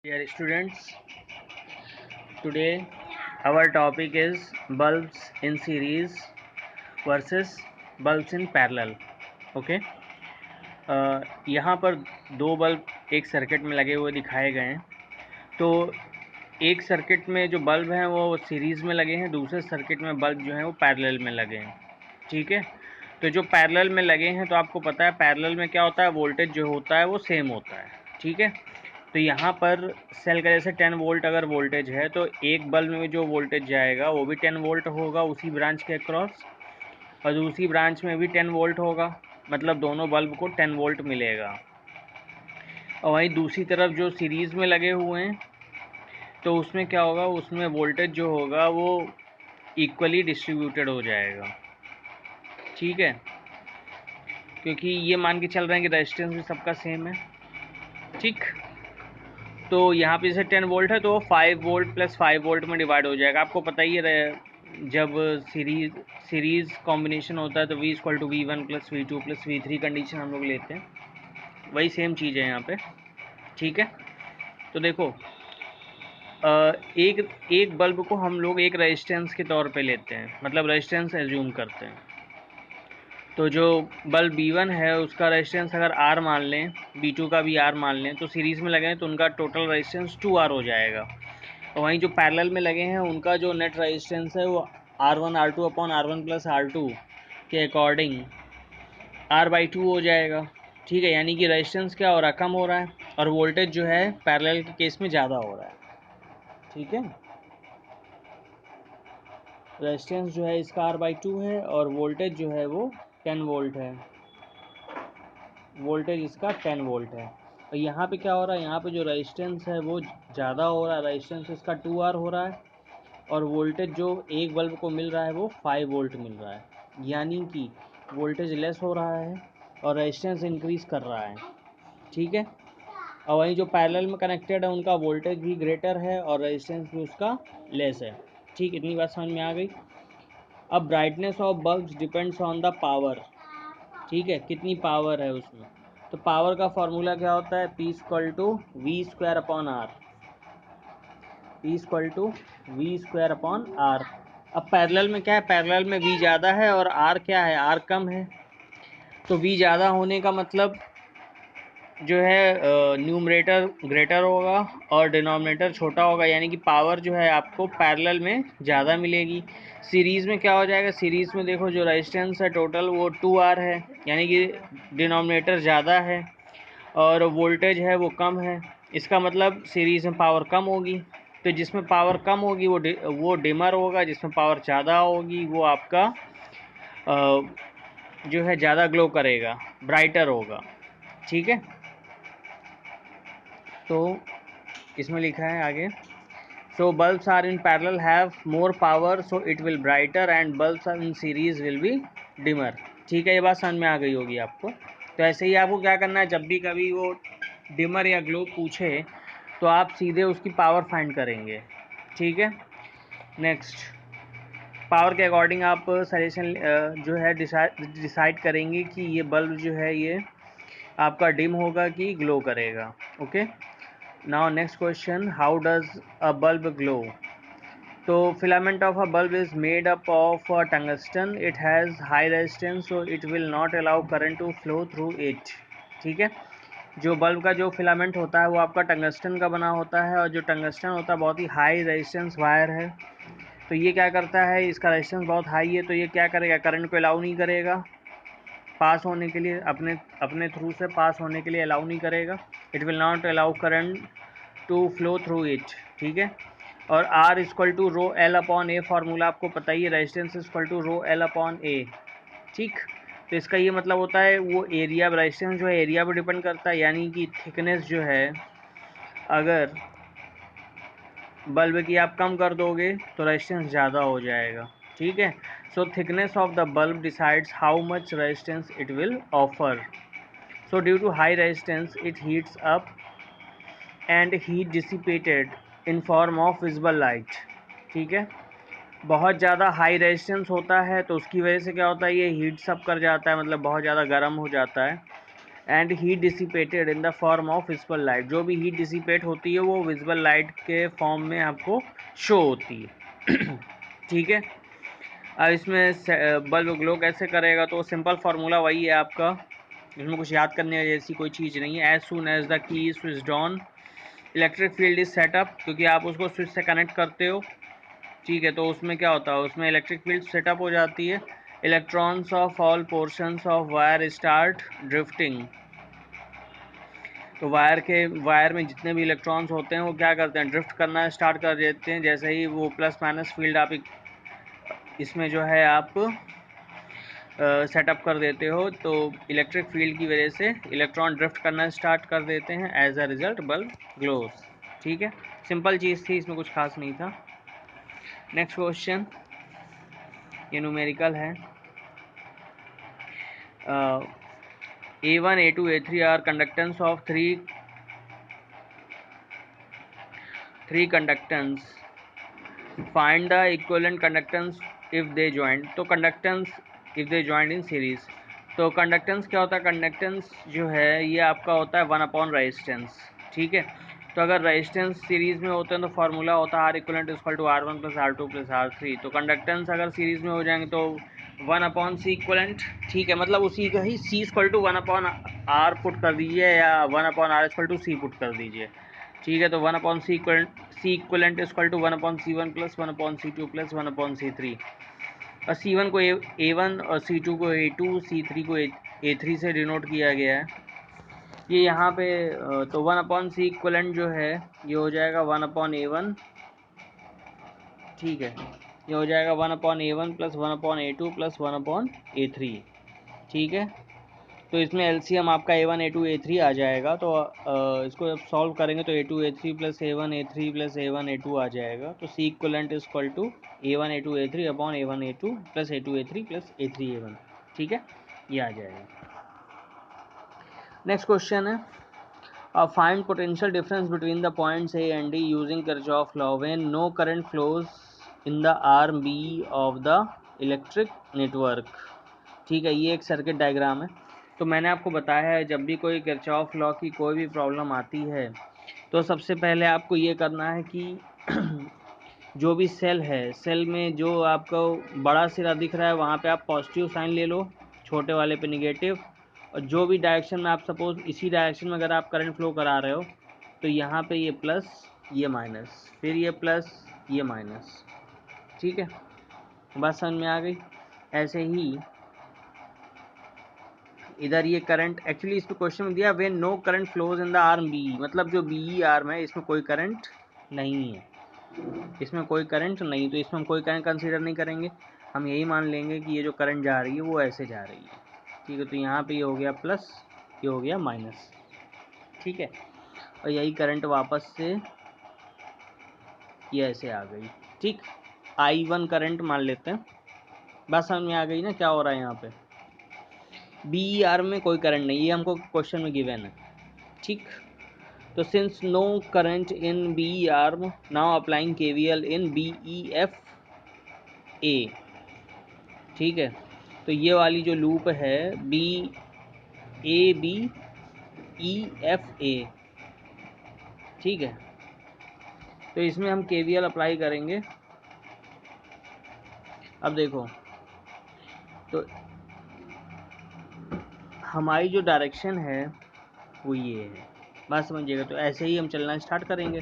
Dear students, today our topic is bulbs in series versus bulbs in parallel. Okay यहाँ पर दो bulb एक circuit में लगे हुए दिखाए गए हैं। तो एक सर्किट में जो बल्ब हैं वो सीरीज़ में लगे हैं, दूसरे सर्किट में बल्ब जो हैं वो पैरेलल में लगे हैं। ठीक है, तो जो पैरेलल में लगे हैं तो आपको पता है पैरेलल में क्या होता है, वोल्टेज जो होता है वो सेम होता है। ठीक है, तो यहाँ पर सेल का जैसे 10 वोल्ट अगर वोल्टेज है तो एक बल्ब में जो वोल्टेज जाएगा वो भी 10 वोल्ट होगा उसी ब्रांच के अक्रॉस, और दूसरी ब्रांच में भी 10 वोल्ट होगा, मतलब दोनों बल्ब को 10 वोल्ट मिलेगा। और वहीं दूसरी तरफ जो सीरीज़ में लगे हुए हैं तो उसमें क्या होगा, उसमें वोल्टेज जो होगा वो इक्वली डिस्ट्रीब्यूटेड हो जाएगा। ठीक है, क्योंकि ये मान के चल रहे हैं कि रेजिस्टेंस भी सबका सेम है। ठीक, तो यहाँ पे जैसे 10 वोल्ट है तो 5 वोल्ट प्लस 5 वोल्ट में डिवाइड हो जाएगा। आपको पता ही है जब सीरीज़ कॉम्बिनेशन होता है तो V equal to V1 plus V2 plus V3 condition हम लोग लेते हैं, वही सेम चीज़ है यहाँ पे। ठीक है, तो देखो एक एक बल्ब को हम लोग एक रेजिस्टेंस के तौर पे लेते हैं, मतलब रेजिस्टेंस एज्यूम करते हैं। तो जो बल्ब B1 है उसका रेजिस्टेंस अगर R मान लें, B2 का भी R मान लें, तो सीरीज़ में लगे हैं तो उनका टोटल रेजिस्टेंस 2R हो जाएगा। और वहीं जो पैरेलल में लगे हैं उनका जो नेट रेजिस्टेंस है वो R1 R2 upon R1 plus R2 के अकॉर्डिंग R/2 हो जाएगा। ठीक है, यानी कि रेजिस्टेंस क्या हो रहा है, कम हो रहा है, और वोल्टेज जो है पैरेलल के केस में ज़्यादा हो रहा है। ठीक है, रेजिस्टेंस जो है इसका R/2 है और वोल्टेज जो है वो 10 वोल्ट है, वोल्टेज इसका 10 वोल्ट है। और यहाँ पे क्या हो रहा है, यहाँ पे जो रेजिस्टेंस है वो ज़्यादा हो रहा है, रेजिस्टेंस इसका 2R हो रहा है, और वोल्टेज जो एक बल्ब को मिल रहा है वो 5 वोल्ट मिल रहा है, यानी कि वोल्टेज लेस हो रहा है और रेजिस्टेंस इंक्रीज़ कर रहा है। ठीक है, और वहीं जो पैरेलल में कनेक्टेड है उनका वोल्टेज भी ग्रेटर है और रेजिस्टेंस भी उसका लेस है। ठीक, इतनी बात समझ में आ गई। अब brightness of bulbs depends on the power. ठीक है, कितनी पावर है उसमें, तो पावर का फॉर्मूला क्या होता है, P equal to V square upon R. P equal to V square upon R. अब पैरेलल में क्या है, पैरेलल में V ज़्यादा है और R क्या है, R कम है। तो V ज़्यादा होने का मतलब जो है न्यूमरेटर ग्रेटर होगा और डिनोमिनेटर छोटा होगा, यानी कि पावर जो है आपको पैरेलल में ज़्यादा मिलेगी। सीरीज़ में क्या हो जाएगा, सीरीज़ में देखो जो रेजिस्टेंस है टोटल वो 2R है, यानी कि डिनोमिनेटर ज़्यादा है और वोल्टेज है वो कम है। इसका मतलब सीरीज़ में पावर कम होगी, तो जिसमें पावर कम होगी वो डिमर होगा, जिसमें पावर ज़्यादा होगी वो आपका जो है ज़्यादा ग्लो करेगा, ब्राइटर होगा। ठीक है, तो इसमें लिखा है आगे, so bulbs are in parallel have more power so it will brighter and bulbs are in series will be dimmer. ठीक है, ये बात समझ में आ गई होगी आपको। तो ऐसे ही आपको क्या करना है, जब भी कभी वो डिमर या ग्लो पूछे तो आप सीधे उसकी पावर फाइंड करेंगे। ठीक है, नेक्स्ट पावर के अकॉर्डिंग आप सजेशन जो है डिसाइड करेंगे कि ये बल्ब जो है ये आपका डिम होगा कि ग्लो करेगा। Okay, now next question, how does a bulb glow. तो filament of a bulb is made up of tungsten, it has high resistance so it will not allow current to flow through it. ठीक है, जो bulb का जो filament होता है वो आपका टंगस्टन का बना होता है, और जो टंगस्टन होता है बहुत ही हाई रेजिस्टेंस वायर है। तो ये क्या करता है, इसका रेजिस्टेंस बहुत हाई है तो ये क्या करेगा, करंट को अलाउ नहीं करेगा पास होने के लिए, अपने अपने थ्रू से पास होने के लिए अलाउ नहीं करेगा। It will not allow current to flow through it. ठीक है, और R equal to rho L upon A formula आपको पता ही है, resistance equal to rho L upon A. ठीक, तो इसका ये मतलब होता है वो एरिया, रेजिस्टेंस जो है एरिया पर डिपेंड करता है, यानी कि थिकनेस जो है अगर बल्ब की आप कम कर दोगे तो रेजिस्टेंस ज़्यादा हो जाएगा। ठीक है, so thickness of the bulb decides how much resistance it will offer. So due to high resistance it heats up and heat dissipated in form of visible light. ठीक है, बहुत ज़्यादा हाई रेजिस्टेंस होता है तो उसकी वजह से क्या होता है, ये हीट्स अप कर जाता है, मतलब बहुत ज़्यादा गर्म हो जाता है, and heat dissipated in the form of visible light, जो भी हीट डिसिपेट होती है वो विजिबल लाइट के फॉर्म में आपको शो होती है। ठीक है, अब इसमें बल्ब ग्लो कैसे करेगा, तो सिंपल फार्मूला वही है आपका, इसमें कुछ याद करने जैसी कोई चीज़ नहीं है। As soon as the key is switched on electric field is set up, क्योंकि आप उसको स्विच से कनेक्ट करते हो, ठीक है, तो उसमें क्या होता है, उसमें इलेक्ट्रिक फील्ड सेटअप हो जाती है। Electrons of all portions of wire start drifting, तो वायर में जितने भी इलेक्ट्रॉन्स होते हैं वो क्या करते हैं, ड्रिफ्ट करना स्टार्ट कर देते हैं। जैसे ही वो प्लस माइनस फील्ड आप इसमें जो है आप सेटअप कर देते हो, तो इलेक्ट्रिक फील्ड की वजह से इलेक्ट्रॉन ड्रिफ्ट करना स्टार्ट कर देते हैं, as a result bulb glows. ठीक है, सिंपल चीज़ थी, इसमें कुछ खास नहीं था। नेक्स्ट क्वेश्चन, ये न्यूमेरिकल है। A1, A2, A3 are conductance of three conductance, find the equivalent conductance if they joint, तो conductance if they joint in series, तो कंडक्टेंस क्या होता है, कंडक्टेंस जो है ये आपका होता है 1 अपॉन रेजिस्टेंस। ठीक है, तो अगर रेजिस्टेंस सीरीज में होते हैं तो फार्मूला होता है R equivalent equal to R1 plus R2 plus R3, तो कंडक्टेंस अगर सीरीज में हो जाएंगे तो 1 अपॉन सी इक्वलेंट, ठीक है, मतलब उसी का ही C equal to 1 upon R put कर दीजिए या 1 upon R equal to C put कर दीजिए। ठीक है, तो 1 upon C equivalent equal to 1 upon C1 plus 1 upon C2 plus 1 upon C3, और C1 को A1 और C2 को A2, C3 को A3 से डिनोट किया गया है। ये यहाँ पे तो 1 अपॉन सी इक्वलेंट जो है ये हो जाएगा 1 अपॉन A1, ठीक है, ये हो जाएगा 1 upon A1 plus 1 upon A2 plus 1 upon A3। ठीक है, तो इसमें एलसीएम आपका A1 A2 A3 आ जाएगा, तो इसको जब सॉल्व करेंगे तो A2 A3 plus A1 A3 plus A1 A2 आ जाएगा, तो C equivalent is equal to A1 A2 A3 upon A1 A2 plus A2 A3 plus A3 A1। ठीक है, ये आ जाएगा। नेक्स्ट क्वेश्चन है, find potential difference between the points A and D using Kirchhoff law when no current flows in the arm B of the electric network. ठीक है, ये एक सर्किट डायग्राम है। तो मैंने आपको बताया है जब भी कोई किरचॉफ लॉ की कोई भी प्रॉब्लम आती है तो सबसे पहले आपको ये करना है कि जो भी सेल है, सेल में जो आपको बड़ा सिरा दिख रहा है वहाँ पे आप पॉजिटिव साइन ले लो, छोटे वाले पे निगेटिव, और जो भी डायरेक्शन में आप सपोज इसी डायरेक्शन में अगर आप करंट फ्लो करा रहे हो तो यहाँ पे ये प्लस ये माइनस, फिर ये प्लस ये माइनस। ठीक है, बात समझ में आ गई। ऐसे ही इधर ये करंट, एक्चुअली इस पे क्वेश्चन में दिया when no current flows in the arm B, मतलब जो बी आर्म है इसमें कोई करंट नहीं है, इसमें कोई करंट नहीं, तो इसमें हम कोई करंट कंसीडर नहीं करेंगे, हम यही मान लेंगे कि ये जो करंट जा रही है वो ऐसे जा रही है। ठीक है, तो यहाँ पे ये हो गया प्लस, ये हो गया माइनस। ठीक है, और यही करंट वापस से ये ऐसे आ गई। ठीक, I1 करंट मान लेते हैं, बात समझ में आ गई ना क्या हो रहा है यहाँ पे। बी आर्म में कोई करंट नहीं, ये हमको क्वेश्चन में गिवन है। ठीक, तो since no current in B arm, now applying KVL in BEF A। ठीक है, तो ये वाली जो लूप है BABEF A, ठीक है, तो इसमें हम KVL अप्लाई करेंगे। अब देखो, तो हमारी जो डायरेक्शन है वो ये है, बात समझिएगा। तो ऐसे ही हम चलना स्टार्ट करेंगे,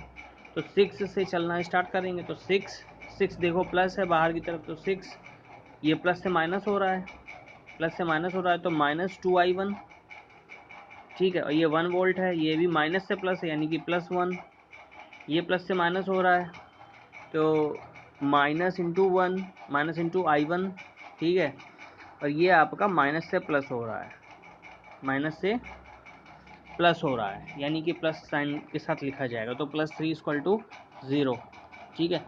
तो 6 से चलना स्टार्ट करेंगे, तो 6 देखो प्लस है बाहर की तरफ, तो 6 ये प्लस से माइनस हो रहा है, प्लस से माइनस हो रहा है, तो -2I1। ठीक है, और ये 1 वोल्ट है, ये भी माइनस से प्लस है यानी कि +1, ये प्लस से माइनस हो रहा है, तो -1 माइनस इंटू I1। ठीक है, और ये आपका माइनस से प्लस हो रहा है, माइनस से प्लस हो रहा है यानी कि प्लस साइन के साथ लिखा जाएगा, तो +3 = 0। ठीक है,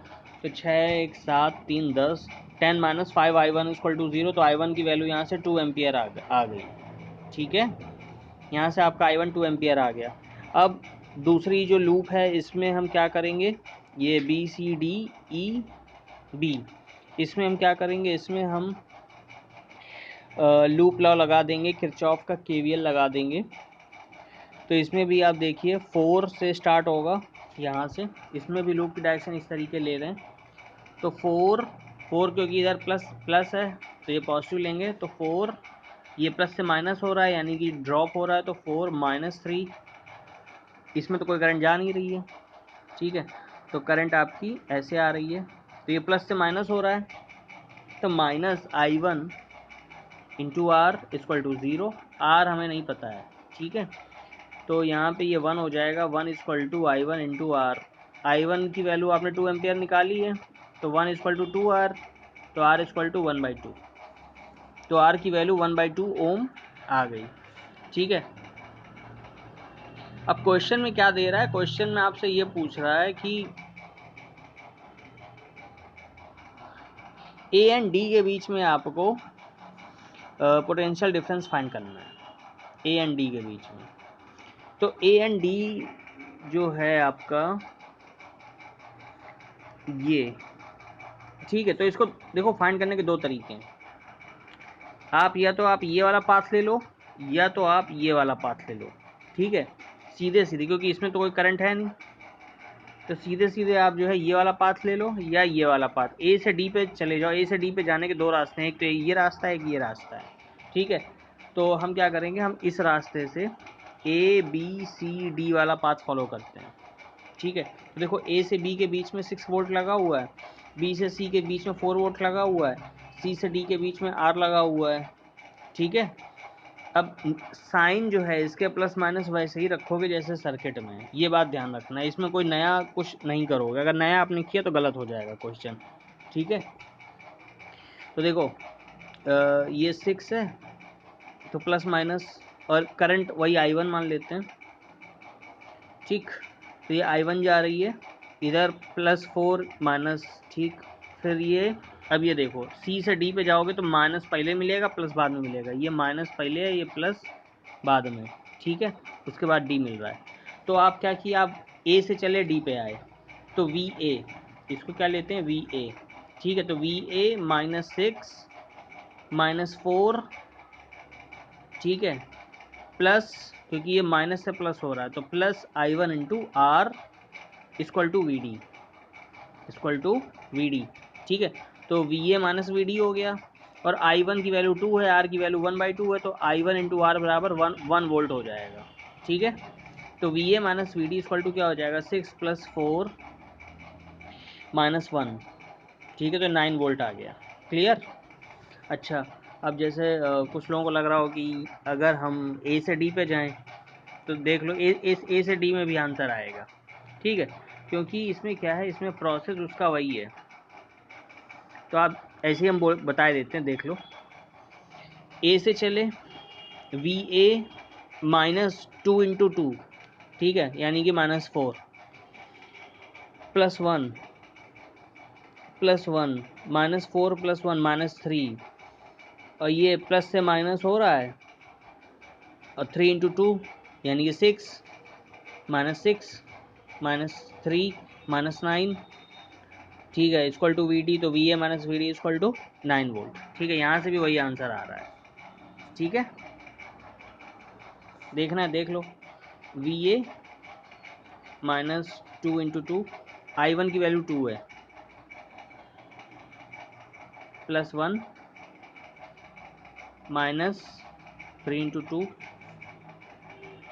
तो 6 1 7 3 10 10 - 5I1 = 0, तो I1 की वैल्यू यहाँ से 2 एम्पियर आ गई। ठीक है, यहाँ से आपका I1 2 एम्पियर आ गया। अब दूसरी जो लूप है इसमें हम क्या करेंगे, ये BCDEB, इसमें हम क्या करेंगे, इसमें हम लूप लॉ लगा देंगे, किरचॉफ का KVL लगा देंगे। तो इसमें भी आप देखिए 4 से स्टार्ट होगा यहाँ से, इसमें भी लूप की डायरेक्शन इस तरीके ले रहे हैं। तो 4 क्योंकि इधर प्लस प्लस है तो ये पॉजिटिव लेंगे, तो 4 ये प्लस से माइनस हो रहा है यानी कि ड्रॉप हो रहा है, तो 4 -3, इसमें तो कोई करंट जा नहीं रही है, ठीक है। तो करंट आपकी ऐसे आ रही है, तो ये प्लस से माइनस हो रहा है, तो -I1 into R equal to 0, R हमें नहीं पता है, ठीक है। तो यहाँ पे ये 1 हो जाएगा, 1 equal to I1 into are. I1 की वैल्यू आपने 2 एम्पियर निकाली है, तो 1 इक्वल टू 2R, तो R इक्वल टू 1/2, तो R की वैल्यू 1/2 ओम आ गई, ठीक है। अब क्वेश्चन में क्या दे रहा है, क्वेश्चन में आपसे ये पूछ रहा है कि A एंड D के बीच में आपको पोटेंशियल डिफरेंस फाइंड करना है, A एंड D के बीच में। तो A एंड D जो है आपका ये, ठीक है। तो इसको देखो फाइंड करने के दो तरीके हैं, आप या तो आप ये वाला पाथ ले लो या तो आप ये वाला पाथ ले लो, ठीक है, सीधे सीधे, क्योंकि इसमें तो कोई करंट है नहीं, तो सीधे सीधे आप जो है ये वाला पाथ ले लो या ये वाला पाथ। ए से डी पे चले जाओ, ए से डी पे जाने के दो रास्ते हैं, एक तो ये रास्ता है, एक ये रास्ता है, ठीक है। तो हम क्या करेंगे, हम इस रास्ते से ABCD वाला पाथ फॉलो करते हैं, ठीक है। तो देखो A से B के बीच में 6 वोल्ट लगा हुआ है, B से C के बीच में 4 वोल्ट लगा हुआ है, C से D के बीच में R लगा हुआ है, ठीक है। अब साइन जो है इसके प्लस माइनस वैसे ही रखोगे जैसे सर्किट में है, ये बात ध्यान रखना है, इसमें कोई नया कुछ नहीं करोगे, अगर नया आपने किया तो गलत हो जाएगा क्वेश्चन, ठीक है। तो देखो ये 6 है, तो प्लस माइनस, और करंट वही I1 मान लेते हैं, ठीक। तो ये I1 जा रही है इधर +4 माइनस, ठीक। फिर ये, अब ये देखो C से D पे जाओगे तो माइनस पहले मिलेगा प्लस बाद में मिलेगा, ये माइनस पहले है ये प्लस बाद में, ठीक है। उसके बाद D मिल रहा है, तो आप क्या किए, आप A से चले D पे आए, तो VA, इसको क्या लेते हैं VA, ठीक है। तो VA -6 -4, ठीक है, प्लस, क्योंकि ये माइनस से प्लस हो रहा है तो plus I1 into R equal to VD, ठीक है। तो VA माइनस VD हो गया, और I1 की वैल्यू 2 है, R की वैल्यू 1/2 है, तो I1 इंटू आर बराबर 1 वोल्ट हो जाएगा, ठीक है। तो VA minus VD equal to क्या हो जाएगा, 6 + 4 -1, ठीक है। तो 9 वोल्ट आ गया, क्लियर। अच्छा, अब जैसे कुछ लोगों को लग रहा हो कि अगर हम A से D पे जाएं तो देख लो A से D में भी आंसर आएगा, ठीक है, क्योंकि इसमें क्या है, इसमें प्रोसेस उसका वही है। तो आप ऐसे ही हम बता देते हैं, देख लो A से चले VA -2 इंटू 2, ठीक है, यानी कि -4 +1 +1 -4 +1 -3, और ये प्लस से माइनस हो रहा है, और 3 इंटू 2 यानी कि 6 -6 -3 -9, ठीक है, इक्वल टू VD, तो VA minus VD equal to 9 volt, ठीक है। यहाँ से भी वही आंसर आ रहा है, ठीक है। देखना है, देख लो, VA -2 इंटू 2, I1 की वैल्यू 2 है, +1 -3 इंटू 2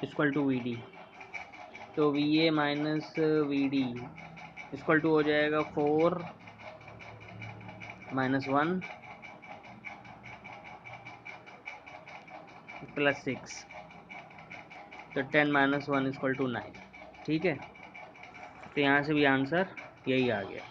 इक्वल टू VD, तो VA minus VD equal to हो जाएगा 4 -1 + 6, तो 10 - 1 इक्वल टू 9, ठीक है। तो यहाँ से भी आंसर यही आ गया।